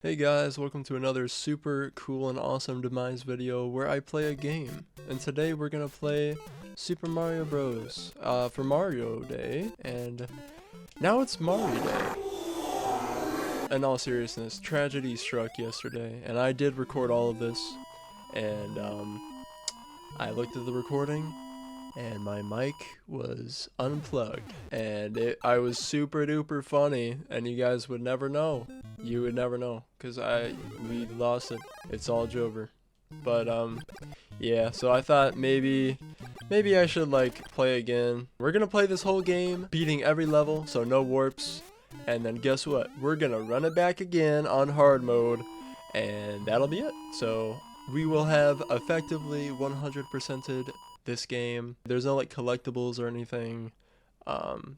Hey guys, welcome to another super cool and awesome Demise video where I play a game. And today we're gonna play Super Mario Bros. For Mario Day, and now it's Mario Day. In all seriousness, tragedy struck yesterday, and I did record all of this, and I looked at the recording, and my mic was unplugged, and I was super duper funny, and you guys would never know. You would never know, cause we lost it. It's all over. But yeah. So I thought maybe I should like play again. We're gonna play this whole game, beating every level, so no warps. And then guess what? We're gonna run it back again on hard mode, and that'll be it. So we will have effectively 100%ed this game. There's no like collectibles or anything.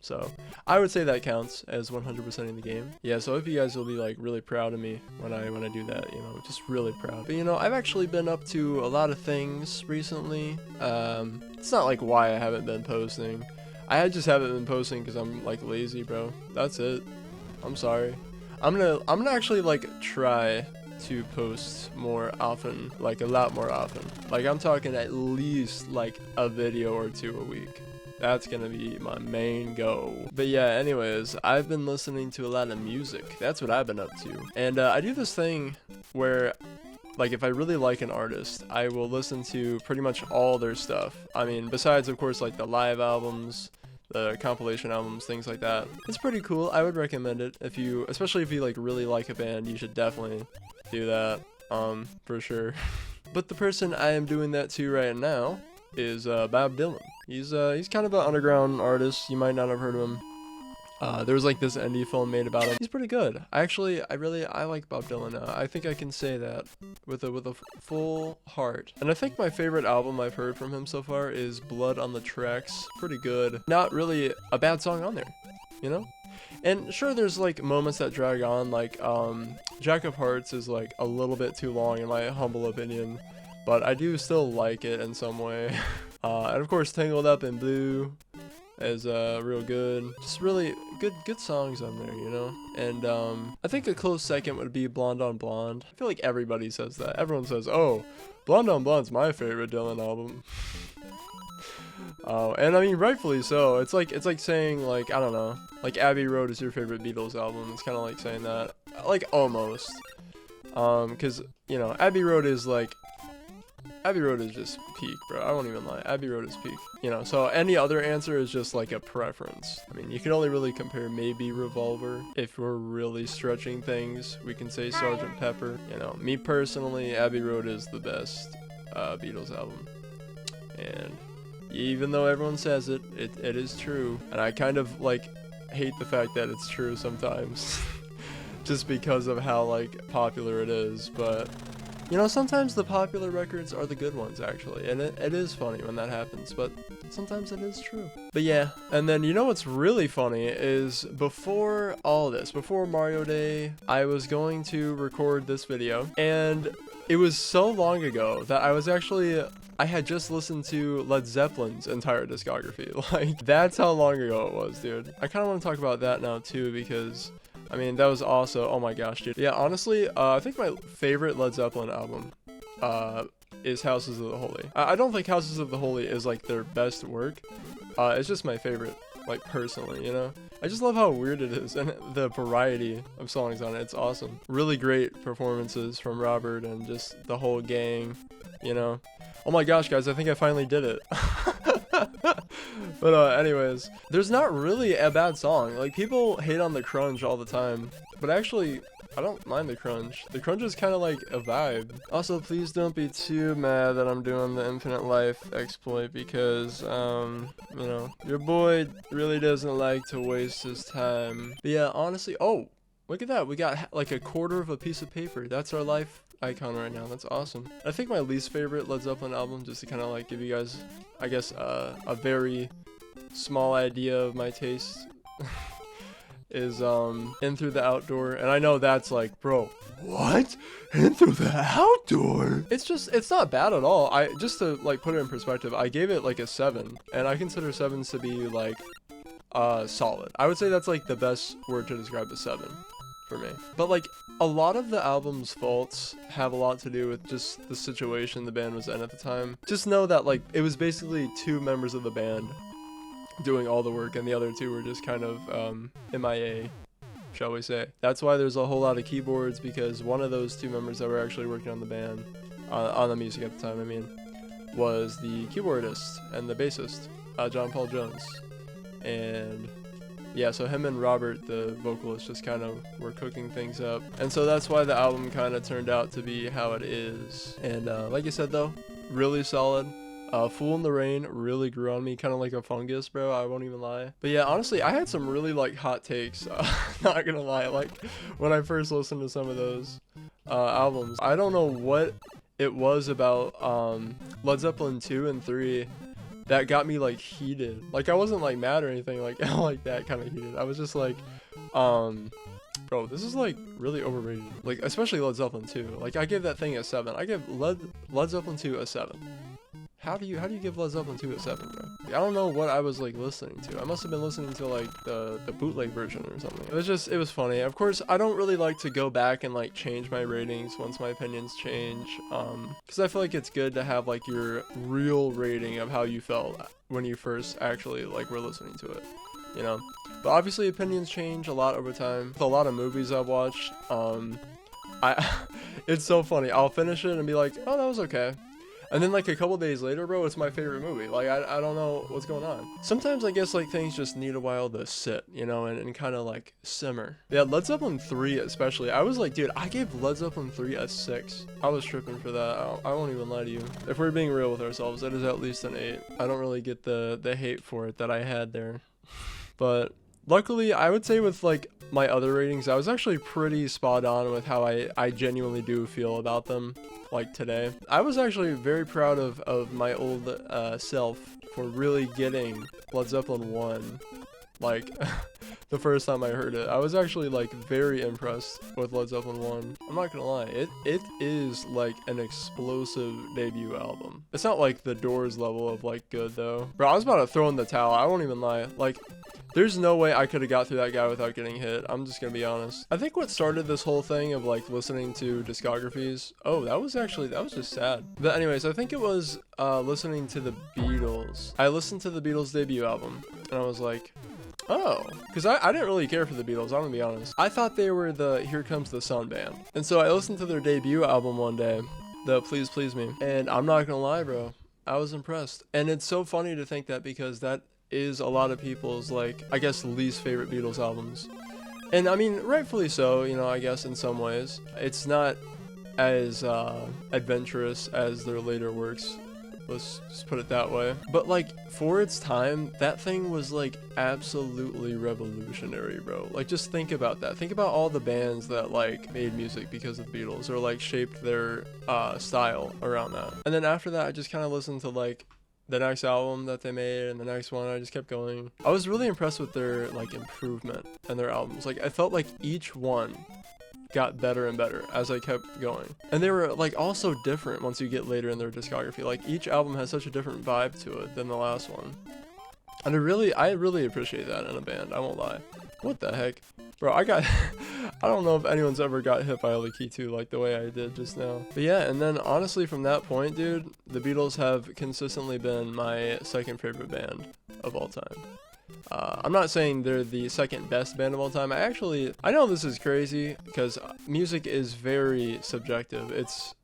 So I would say that counts as 100%ing the game. Yeah, so I hope you guys will be like really proud of me when I do that, you know, just really proud. But you know, I've actually been up to a lot of things recently. It's not like why I haven't been posting. I just haven't been posting because I'm like lazy, bro. That's it. I'm sorry. I'm gonna actually like try to post more often, like a lot more often. Like I'm talking at least like a video or two a week. That's gonna be my main goal. But yeah, anyways, I've been listening to a lot of music. That's what I've been up to. And I do this thing where, like, if I really like an artist, I will listen to pretty much all their stuff. I mean, besides, of course, like the live albums, the compilation albums, things like that. It's pretty cool. I would recommend it if you, especially if you like really like a band, you should definitely do that, for sure. But the person I am doing that to right now is Bob Dylan. He's kind of an underground artist. You might not have heard of him. There was like this indie film made about him. He's pretty good. I like Bob Dylan. I think I can say that with a full heart. And I think my favorite album I've heard from him so far is Blood on the Tracks. Pretty good. Not really a bad song on there, you know? And sure, there's like moments that drag on, like Jack of Hearts is like a little bit too long in my humble opinion, but I do still like it in some way. And of course, Tangled Up in Blue is real good. Just really good songs on there, you know? And I think a close second would be Blonde on Blonde. I feel like everybody says that. Everyone says, oh, Blonde on Blonde's my favorite Dylan album. And I mean, rightfully so. It's like saying, like, I don't know, like Abbey Road is your favorite Beatles album. It's kind of like saying that, like, almost. Because, you know, Abbey Road is just peak, bro. I won't even lie. Abbey Road is peak. You know, so any other answer is just like a preference. I mean, you can only really compare maybe Revolver. If we're really stretching things, we can say Sgt. Pepper. You know, me personally, Abbey Road is the best Beatles album. And even though everyone says it is true. And I kind of like hate the fact that it's true sometimes. Just because of how like popular it is, but you know, sometimes the popular records are the good ones, actually, and it is funny when that happens, but sometimes it is true. But yeah, and then you know what's really funny is before all this, before Mario Day, I was going to record this video, and it was so long ago that I had just listened to Led Zeppelin's entire discography. Like, that's how long ago it was, dude. I kind of want to talk about that now, too, because I mean, that was also, oh my gosh, dude. Yeah, honestly, I think my favorite Led Zeppelin album is Houses of the Holy. I don't think Houses of the Holy is like their best work. It's just my favorite, like personally, you know? I just love how weird it is and the variety of songs on it. It's awesome. Really great performances from Robert and just the whole gang, you know? Oh my gosh, guys, I think I finally did it. But anyways, there's not really a bad song. Like, people hate on the crunge all the time, but actually, I don't mind the crunge. The crunge is kind of like a vibe. Also, please don't be too mad that I'm doing the infinite life exploit because, you know, your boy really doesn't like to waste his time. But yeah, honestly, oh, look at that. We got like a quarter of a piece of paper. That's our life icon right now. That's awesome. I think my least favorite Led Zeppelin album, just to kind of like give you guys, I guess, a very small idea of my taste, is In Through the Outdoor. And I know that's like, bro, what? In Through the Outdoor? It's not bad at all. Just to like put it in perspective, I gave it like a 7, and I consider 7s to be like solid. I would say that's like the best word to describe a 7 for me. But like a lot of the album's faults have a lot to do with just the situation the band was in at the time. Just know that like it was basically 2 members of the band doing all the work, and the other 2 were just kind of MIA, shall we say. That's why there's a whole lot of keyboards, because one of those 2 members that were actually working on the band, on the music at the time, I mean, was the keyboardist and the bassist, John Paul Jones. And yeah, so him and Robert, the vocalist, just kind of were cooking things up. And so that's why the album kind of turned out to be how it is. And like I said though, really solid. Fool in the Rain really grew on me, kind of like a fungus, bro, I won't even lie. But yeah, honestly, I had some really like hot takes, not gonna lie, like when I first listened to some of those albums. I don't know what it was about Led Zeppelin 2 and 3 that got me like heated. Like I wasn't like mad or anything like like that kind of heated. I was just like, bro, this is like really overrated. Like especially Led Zeppelin 2. Like I gave that thing a 7. I give Led Zeppelin 2 a 7. How do you give Led Zeppelin 2 a 7, bro? I don't know what I was like listening to. I must have been listening to like the bootleg version or something. It was funny. Of course, I don't really like to go back and like change my ratings once my opinions change, because I feel like it's good to have like your real rating of how you felt when you first actually like were listening to it, you know. But obviously opinions change a lot over time. With a lot of movies I've watched, it's so funny. I'll finish it and be like, oh, that was okay. And then like a couple days later, bro, it's my favorite movie. Like I don't know what's going on. Sometimes I guess like things just need a while to sit, you know, and kind of like simmer. Yeah, Led Zeppelin 3 especially. I was like, dude, I gave Led Zeppelin 3 a 6. I was tripping for that. I won't even lie to you. If we're being real with ourselves, that is at least an 8. I don't really get the hate for it that I had there. But luckily, I would say with like my other ratings, I was actually pretty spot on with how I genuinely do feel about them. Like today, I was actually very proud of my old self for really getting Led Zeppelin 1 like the first time I heard it. I was actually like very impressed with Led Zeppelin 1. I'm not gonna lie, it is like an explosive debut album. It's not like the Doors level of like good though. Bro, I was about to throw in the towel, I won't even lie. Like there's no way I could have got through that guy without getting hit. I'm just gonna be honest. I think what started this whole thing of like listening to discographies, that was just sad. But anyways, I think it was listening to the Beatles. I listened to the Beatles debut album and I was like, oh, because I didn't really care for the Beatles, I'm gonna be honest. I thought they were the Here Comes the Sun band. And so I listened to their debut album one day, the Please Please Me. And I'm not gonna lie, bro, I was impressed. And it's so funny to think that, because that is a lot of people's like, I guess, least favorite Beatles albums. And I mean, rightfully so, you know, I guess in some ways. It's not as adventurous as their later works, let's just put it that way. But like for its time, that thing was like absolutely revolutionary, bro. Like just think about that. Think about all the bands that like made music because of the Beatles, or like shaped their style around that. And then after that, I just kind of listened to like the next album that they made and the next one. I just kept going. I was really impressed with their like improvement in their albums. Like I felt like each one got better and better as I kept going, and they were like also different once you get later in their discography. Like each album has such a different vibe to it than the last one, and I really appreciate that in a band, I won't lie. What the heck, bro? I don't know if anyone's ever got hit by a key 2 like the way I did just now. But yeah, and then honestly from that point, dude, the Beatles have consistently been my second favorite band of all time. I'm not saying they're the second best band of all time. I know this is crazy because music is very subjective. It's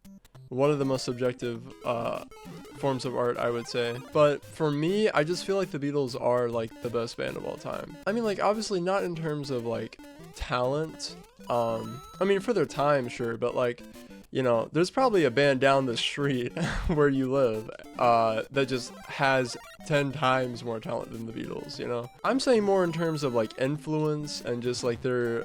one of the most subjective forms of art, I would say. But for me, I just feel like the Beatles are like the best band of all time. I mean, like obviously not in terms of like talent. I mean, for their time, sure, but like, you know, there's probably a band down the street where you live that just has 10 times more talent than the Beatles, you know? I'm saying more in terms of like influence and just like their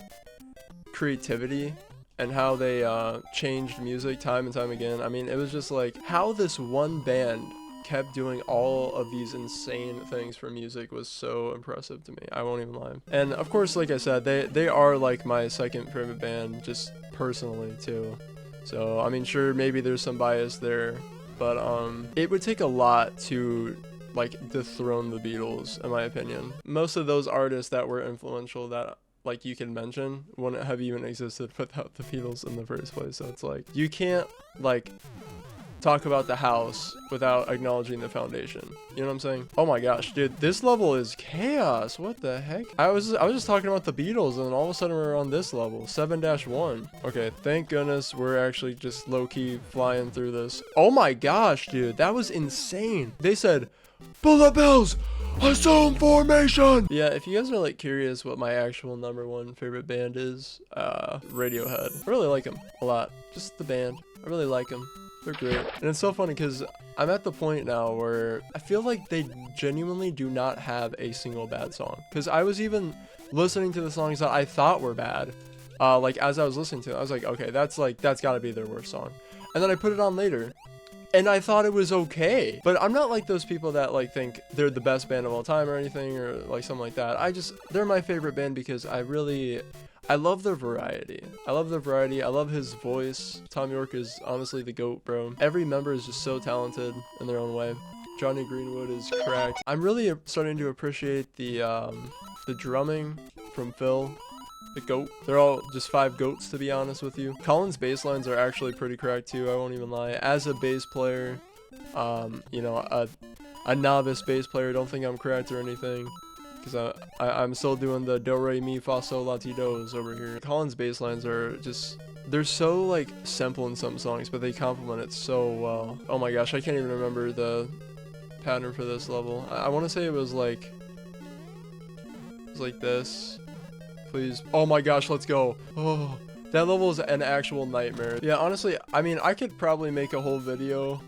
creativity and how they changed music time and time again. I mean, it was just like how this one band kept doing all of these insane things for music was so impressive to me. I won't even lie. And of course, like I said, they are like my second favorite band just personally too. So, I mean, sure, maybe there's some bias there, but it would take a lot to like dethrone the Beatles, in my opinion. Most of those artists that were influential that like you can mention wouldn't have even existed without the Beatles in the first place. So it's like you can't like talk about the house without acknowledging the foundation. You know what I'm saying? Oh my gosh, dude, this level is chaos. What the heck? I was just talking about the Beatles, and then all of a sudden we're on this level, 7-1. Okay, thank goodness we're actually just low-key flying through this. Oh my gosh, dude, that was insane. They said, bullet bills, assume formation. Yeah, if you guys are like curious what my actual #1 favorite band is, Radiohead. I really like them a lot. Just the band. I really like them. They're great. And it's so funny because I'm at the point now where I feel like they genuinely do not have a single bad song. Because I was even listening to the songs that I thought were bad. Like as I was listening to it, I was like, okay, that's gotta be their worst song. And then I put it on later and I thought it was okay. But I'm not like those people that like think they're the best band of all time or anything or like something like that. They're my favorite band because I love their variety. I love his voice. Tom York is honestly the GOAT, bro. Every member is just so talented in their own way. Johnny Greenwood is cracked. I'm really starting to appreciate the drumming from Phil, the GOAT. They're all just 5 goats, to be honest with you. Colin's bass lines are actually pretty cracked too, I won't even lie. As a bass player, you know, a novice bass player, don't think I'm cracked or anything. Because I'm still doing the do, re, mi, fa, sol, la, ti, do's over here. Colin's bass lines are just, they're so like simple in some songs, but they complement it so well. Oh my gosh, I can't even remember the pattern for this level. I want to say it was like this. Please. Oh my gosh, let's go. Oh, that level is an actual nightmare. Yeah, honestly, I mean, I could probably make a whole video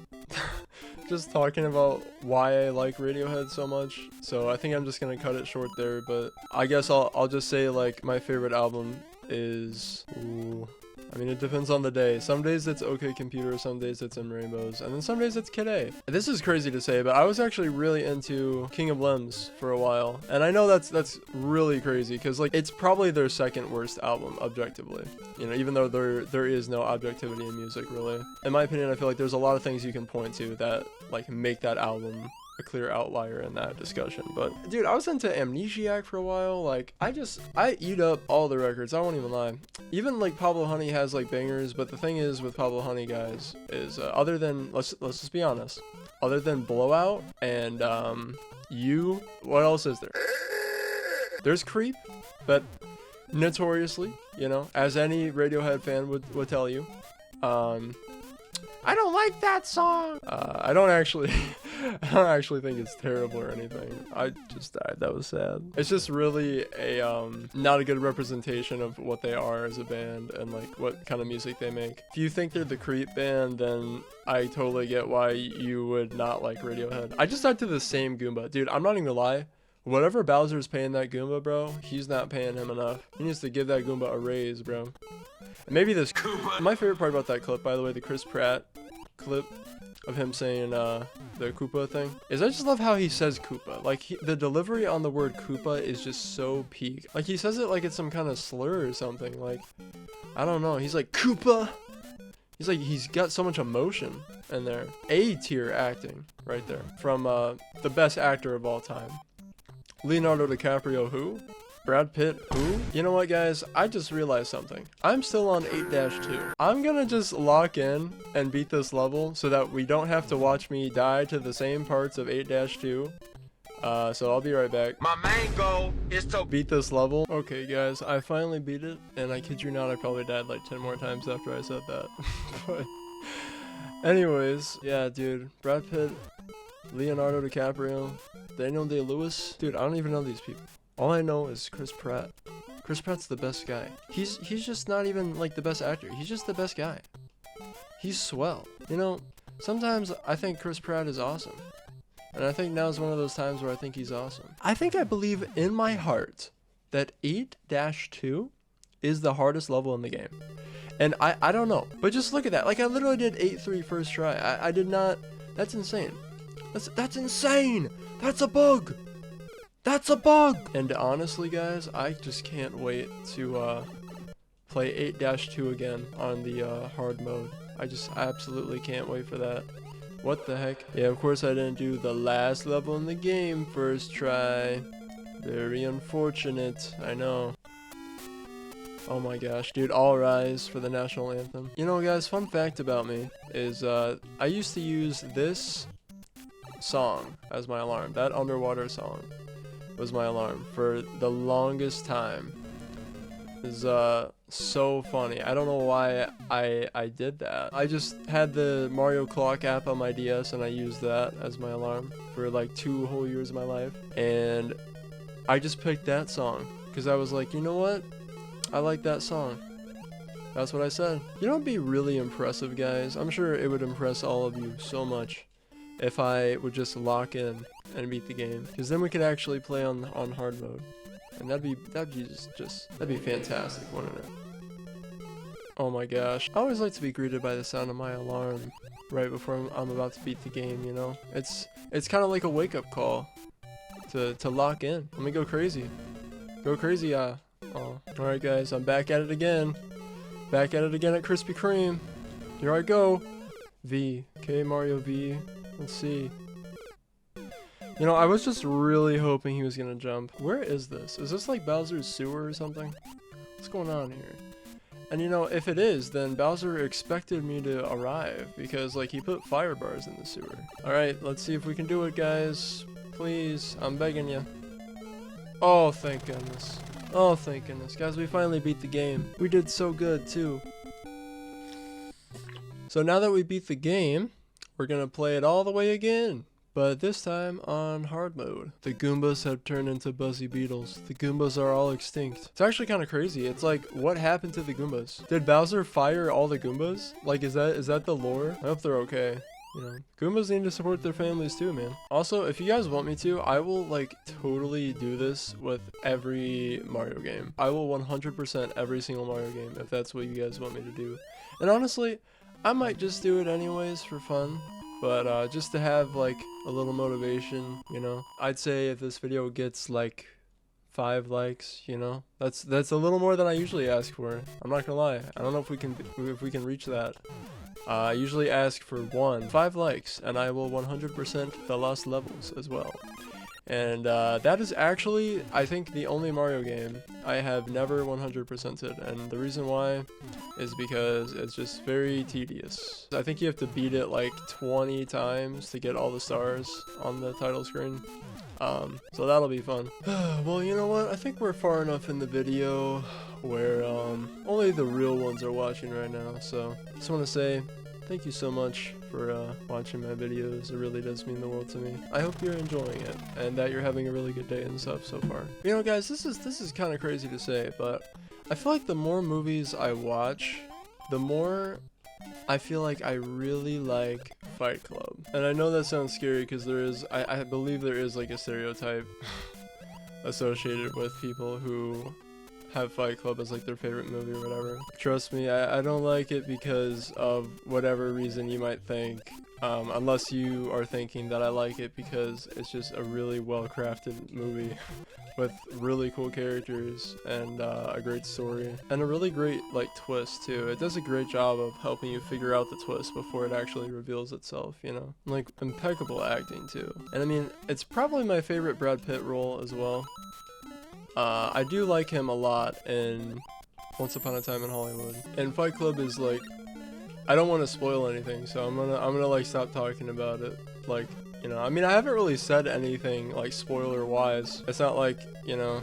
just talking about why I like Radiohead so much, so I think I'm just gonna cut it short there. But I guess I'll just say like my favorite album is, I mean, it depends on the day. Some days it's OK Computer, some days it's In Rainbows, and then some days it's Kid A. This is crazy to say, but I was actually really into King of Limbs for a while, and I know that's really crazy because like it's probably their second worst album objectively. You know, even though there is no objectivity in music really. In my opinion, I feel like there's a lot of things you can point to that like make that album a clear outlier in that discussion. But dude, I was into Amnesiac for a while. Like I eat up all the records, I won't even lie. Even like Pablo Honey has like bangers, but the thing is with Pablo Honey, guys, is other than let's just be honest, other than Blowout and what else is there? There's Creep, but notoriously, you know, as any Radiohead fan would tell you, I don't like that song. I don't actually think it's terrible or anything. I just died. That was sad. It's just really a not a good representation of what they are as a band and like what kind of music they make. If you think they're the Creep band, then I totally get why you would not like Radiohead. I just died to the same Goomba. Dude, I'm not even gonna lie. Whatever Bowser's paying that Goomba, bro, he's not paying him enough. He needs to give that Goomba a raise, bro. And maybe this Koopa. My favorite part about that clip, by the way, the Chris Pratt clip of him saying the Koopa thing, is I just love how he says Koopa. Like the delivery on the word Koopa is just so peak. Like he says it like it's some kind of slur or something. Like, I don't know. He's like, Koopa. He's like, he's got so much emotion in there. A-tier acting right there from the best actor of all time. Leonardo DiCaprio, who? Brad Pitt, who? You know what, guys? I just realized something. I'm still on 8-2. I'm gonna just lock in and beat this level so that we don't have to watch me die to the same parts of 8-2. So I'll be right back. My main goal is to beat this level. Okay, guys, I finally beat it, and I kid you not, I probably died like 10 more times after I said that. But anyways, yeah, dude, Brad Pitt, Leonardo DiCaprio, Daniel Day-Lewis. Dude, I don't even know these people. All I know is Chris Pratt. Chris Pratt's the best guy. He's just not even like the best actor. He's just the best guy. He's swell. You know, sometimes I think Chris Pratt is awesome. And I think now is one of those times where I think he's awesome. I think I believe in my heart that 8-2 is the hardest level in the game. And I don't know. But just look at that. Like I literally did 8-3 first try. I did not. That's insane. That's insane. That's a bug. That's a bug! And honestly, guys, I just can't wait to play 8-2 again on the hard mode. I absolutely can't wait for that. What the heck? Yeah, of course I didn't do the last level in the game first try. Very unfortunate, I know. Oh my gosh, dude, all rise for the national anthem. You know, guys, fun fact about me is I used to use this song as my alarm. That underwater song was my alarm for the longest time. Is so funny. I don't know why I did that. I just had the Mario Clock app on my DS and I used that as my alarm for like 2 whole years of my life. And I just picked that song because I was like, you know what? I like that song. That's what I said. You know what'd be really impressive, guys? I'm sure it would impress all of you so much if I would just lock in and beat the game, because then we could actually play on hard mode. And that'd be fantastic, wouldn't it? Oh my gosh. I always like to be greeted by the sound of my alarm right before I'm about to beat the game, you know? It's kind of like a wake-up call to lock in. Let me go crazy. Go crazy, Oh. Alright guys, I'm back at it again. Back at it again at Krispy Kreme. Here I go. V. Okay, Mario V. Let's see. You know, I was just really hoping he was gonna jump. Where is this? Is this like Bowser's sewer or something? What's going on here? And you know, if it is, then Bowser expected me to arrive because like he put fire bars in the sewer. Alright, let's see if we can do it, guys. Please, I'm begging you. Oh, thank goodness. Oh, thank goodness. Guys, we finally beat the game. We did so good, too. So now that we beat the game, we're gonna play it all the way again. But this time on hard mode. The Goombas have turned into Buzzy Beetles. The Goombas are all extinct. It's actually kind of crazy. It's like, what happened to the Goombas? Did Bowser fire all the Goombas? Like, is that the lore? I hope they're okay. You know, Goombas need to support their families too, man. Also, if you guys want me to, I will like totally do this with every Mario game. I will 100% every single Mario game if that's what you guys want me to do. And honestly, I might just do it anyways for fun. But just to have like a little motivation, you know. I'd say if this video gets like 5 likes, you know, that's a little more than I usually ask for. I'm not gonna lie. I don't know if we can reach that. I usually ask for 5 likes, and I will 100% the lost levels as well. And that is actually, I think, the only Mario game I have never 100%ed, and the reason why is because it's just very tedious. I think you have to beat it like 20 times to get all the stars on the title screen. So that'll be fun. Well, you know what? I think we're far enough in the video where only the real ones are watching right now. So I just want to say thank you so much for watching my videos. It really does mean the world to me. I hope you're enjoying it and that you're having a really good day and stuff so far. You know, guys, this is kind of crazy to say, but I feel like the more movies I watch, the more I feel like I really like Fight Club. And I know that sounds scary because I believe there is like a stereotype associated with people who have Fight Club as like their favorite movie or whatever. Trust me, I don't like it because of whatever reason you might think, unless you are thinking that I like it because it's just a really well-crafted movie with really cool characters and a great story and a really great like twist too. It does a great job of helping you figure out the twist before it actually reveals itself, you know? Like impeccable acting too. And I mean, it's probably my favorite Brad Pitt role as well. I do like him a lot in Once Upon a Time in Hollywood. And Fight Club is like, I don't want to spoil anything, so I'm gonna like stop talking about it. Like, you know, I mean, I haven't really said anything like spoiler wise. It's not like, you know,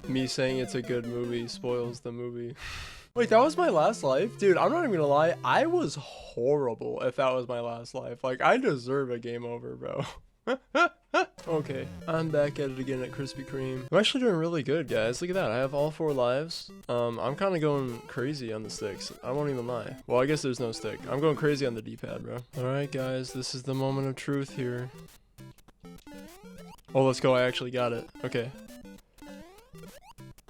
me saying it's a good movie spoils the movie. Wait, that was my last life? Dude, I'm not even gonna lie, I was horrible if that was my last life. Like, I deserve a game over, bro. Okay, I'm back at it again at Krispy Kreme. I'm actually doing really good, guys. Look at that. I have all 4 lives. I'm kind of going crazy on the sticks. I won't even lie. Well, I guess there's no stick. I'm going crazy on the D-pad, bro. Alright, guys. This is the moment of truth here. Oh, let's go. I actually got it. Okay.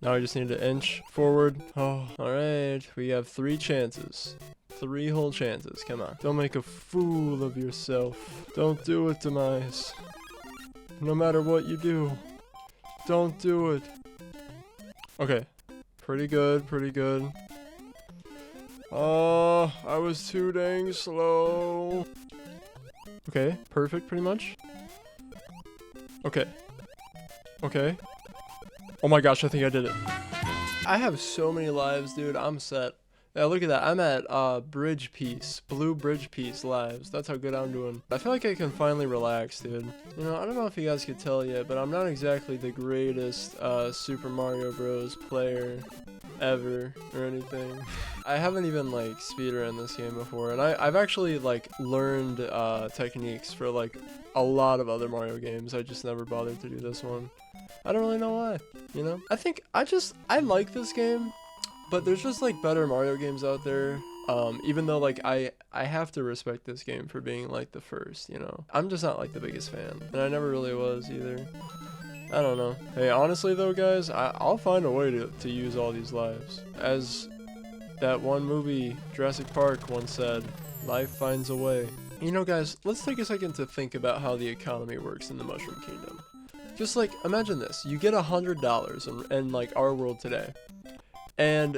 Now I just need to inch forward. Oh, alright. We have 3 chances. 3 whole chances. Come on. Don't make a fool of yourself. Don't do it, Demise. No matter what you do, don't do it. Okay. Pretty good, pretty good. Oh, I was too dang slow. Okay, perfect, pretty much. Okay. Okay. Oh my gosh, I think I did it. I have so many lives, dude. I'm set. Yeah, look at that. I'm at bridge piece, blue bridge piece lives. That's how good I'm doing. I feel like I can finally relax, dude. You know, I don't know if you guys could tell yet, but I'm not exactly the greatest Super Mario Bros. Player ever or anything. I haven't even like speedrun this game before, and I've actually like learned techniques for like a lot of other Mario games. I just never bothered to do this one. I don't really know why, you know? I think I like this game. But there's just like better Mario games out there. Even though like I have to respect this game for being like the first, you know. I'm just not like the biggest fan, and I never really was either. I don't know. Hey, honestly though, guys, I'll find a way to use all these lives. As that one movie, Jurassic Park, once said, life finds a way. You know, guys, let's take a second to think about how the economy works in the Mushroom Kingdom. Just like imagine this: you get $100 in like our world today. And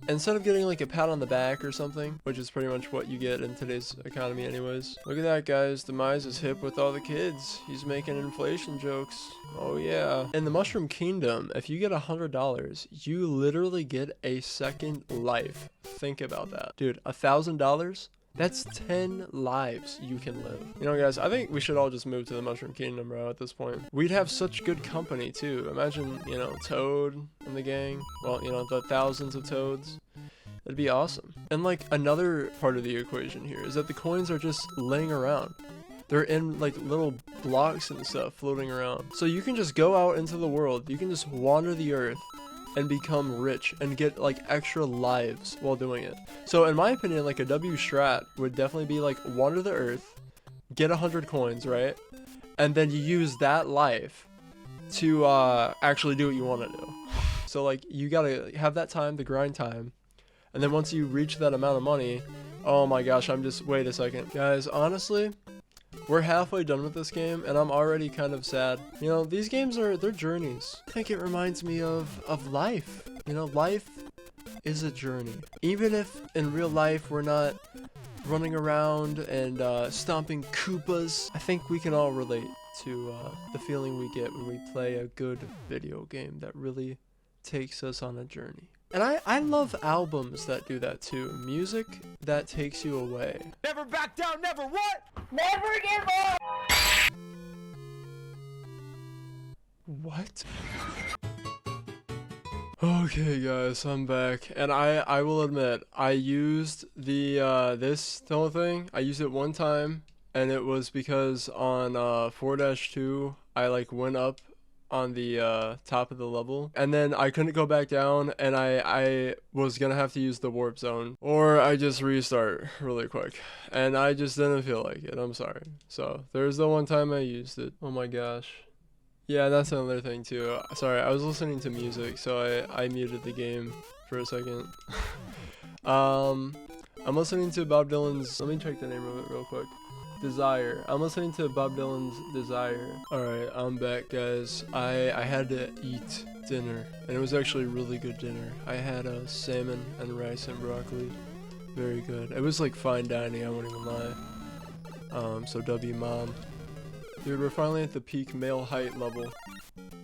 instead of getting like a pat on the back or something, which is pretty much what you get in today's economy anyways. Look at that, guys. Demise is hip with all the kids. He's making inflation jokes. Oh yeah. In the Mushroom Kingdom, if you get $100, you literally get a second life. Think about that. Dude, $1,000? That's 10 lives you can live. You know, guys, I think we should all just move to the Mushroom Kingdom, bro, at this point. We'd have such good company, too. Imagine, you know, Toad and the gang. Well, you know, the thousands of Toads. That'd be awesome. And, like, another part of the equation here is that the coins are just laying around. They're in, like, little blocks and stuff floating around. So you can just go out into the world. You can just wander the earth and become rich and get like extra lives while doing it. So in my opinion, like a W strat would definitely be like wander the earth, get 100 coins, right? And then you use that life to actually do what you want to do. So like you gotta have that time, the grind time, and then once you reach that amount of money, oh my gosh, wait a second. Guys, honestly, we're halfway done with this game, and I'm already kind of sad. You know, these games they're journeys. I think it reminds me of life. You know, life is a journey. Even if in real life we're not running around and stomping Koopas, I think we can all relate to the feeling we get when we play a good video game that really takes us on a journey. And I love albums that do that too. Music that takes you away. Never back down, never what? Never give up! What? Okay guys, I'm back, and I will admit, I used the this whole thing, I used it one time, and it was because on 4-2, I like went up on the top of the level, and then I couldn't go back down, and I was gonna have to use the warp zone, or I just restart really quick, and I just didn't feel like it. I'm sorry. So there's the one time I used it. Oh my gosh. Yeah, that's another thing too. Sorry, I was listening to music, so I muted the game for a second. I'm listening to Bob Dylan's, let me check the name of it real quick. Desire. I'm listening to Bob Dylan's Desire. Alright, I'm back, guys. I had to eat dinner, and it was actually really good dinner. I had salmon and rice and broccoli. Very good. It was like fine dining, I won't even lie. So W mom. Dude, we're finally at the peak male height level.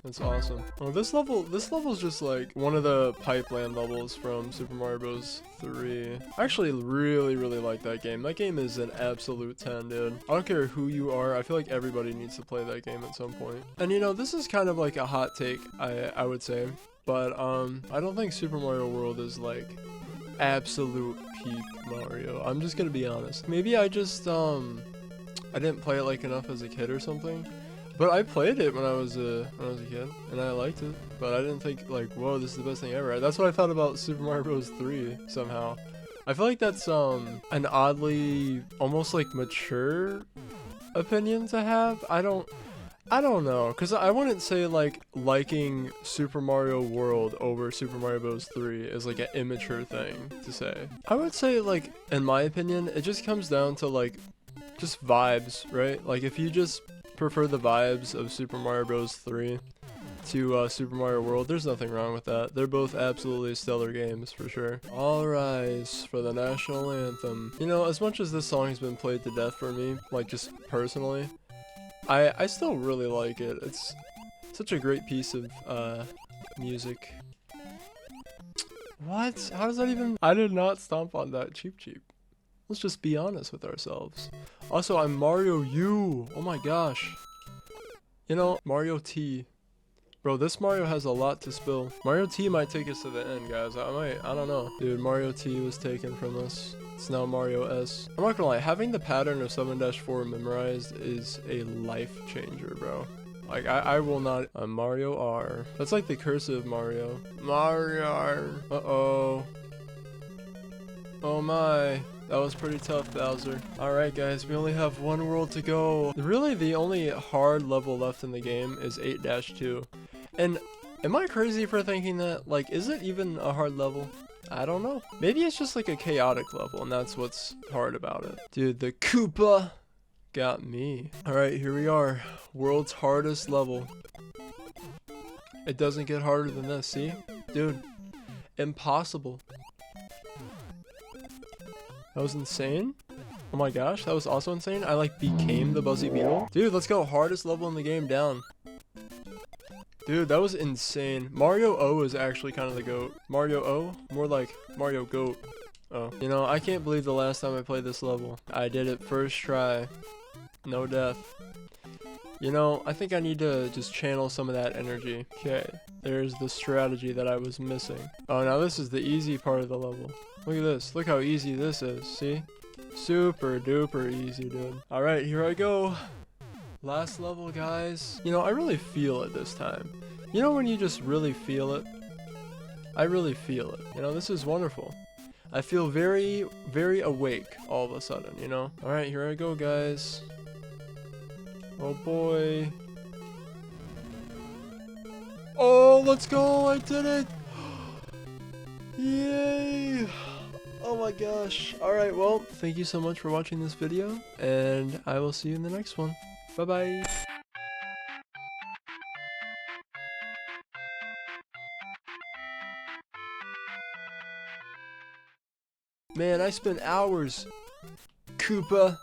That's awesome. Oh, this level's just like one of the pipeline levels from Super Mario Bros. 3. I actually really like that game. That game is an absolute 10, dude. I don't care who you are. I feel like everybody needs to play that game at some point. And you know, this is kind of like a hot take, I would say. But I don't think Super Mario World is like absolute peak Mario. I'm just gonna be honest. Maybe I just I didn't play it like enough as a kid or something. But I played it when I was a kid, and I liked it. But I didn't think like, whoa, this is the best thing ever. That's what I thought about Super Mario Bros. 3 somehow. I feel like that's an oddly, almost like mature opinion to have. I don't know, cause I wouldn't say like liking Super Mario World over Super Mario Bros. 3 is like an immature thing to say. I would say like, in my opinion, it just comes down to like, just vibes, right? Like if you just prefer the vibes of Super Mario Bros. 3 to Super Mario World, there's nothing wrong with that. They're both absolutely stellar games for sure. All rise for the national anthem. You know, as much as this song has been played to death for me, like just personally, I still really like it. It's such a great piece of music. What? How does that even? I did not stomp on that cheap. Let's just be honest with ourselves. Also, I'm Mario U. Oh my gosh. You know, Mario T. Bro, this Mario has a lot to spill. Mario T might take us to the end, guys. I don't know. Dude, Mario T was taken from us. It's now Mario S. I'm not gonna lie, having the pattern of 7-4 memorized is a life changer, bro. Like, I will not. Mario R. That's like the cursive Mario. Mario R. Uh-oh. Oh my. That was pretty tough, Bowser. Alright guys, we only have one world to go. Really, the only hard level left in the game is 8-2. And am I crazy for thinking that? Like, is it even a hard level? I don't know. Maybe it's just like a chaotic level and that's what's hard about it. Dude, the Koopa got me. Alright, here we are. World's hardest level. It doesn't get harder than this, see? Dude, impossible. That was insane. Oh my gosh, that was also insane. I like became the Buzzy Beetle. Dude, let's go. Hardest level in the game down. Dude, that was insane. Mario O is actually kind of the GOAT. Mario O? More like Mario GOAT. Oh. You know, I can't believe the last time I played this level. I did it first try. No death. You know, I think I need to just channel some of that energy. Okay, there's the strategy that I was missing. Oh, now this is the easy part of the level. Look at this. Look how easy this is. See? Super duper easy, dude. Alright, here I go. Last level, guys. You know, I really feel it this time. You know when you just really feel it? I really feel it. You know, this is wonderful. I feel very, very awake all of a sudden, you know? Alright, here I go, guys. Oh boy. Oh, let's go! I did it! Yay! Oh my gosh. Alright, well, thank you so much for watching this video, and I will see you in the next one. Bye-bye! Man, I spent hours, Koopa.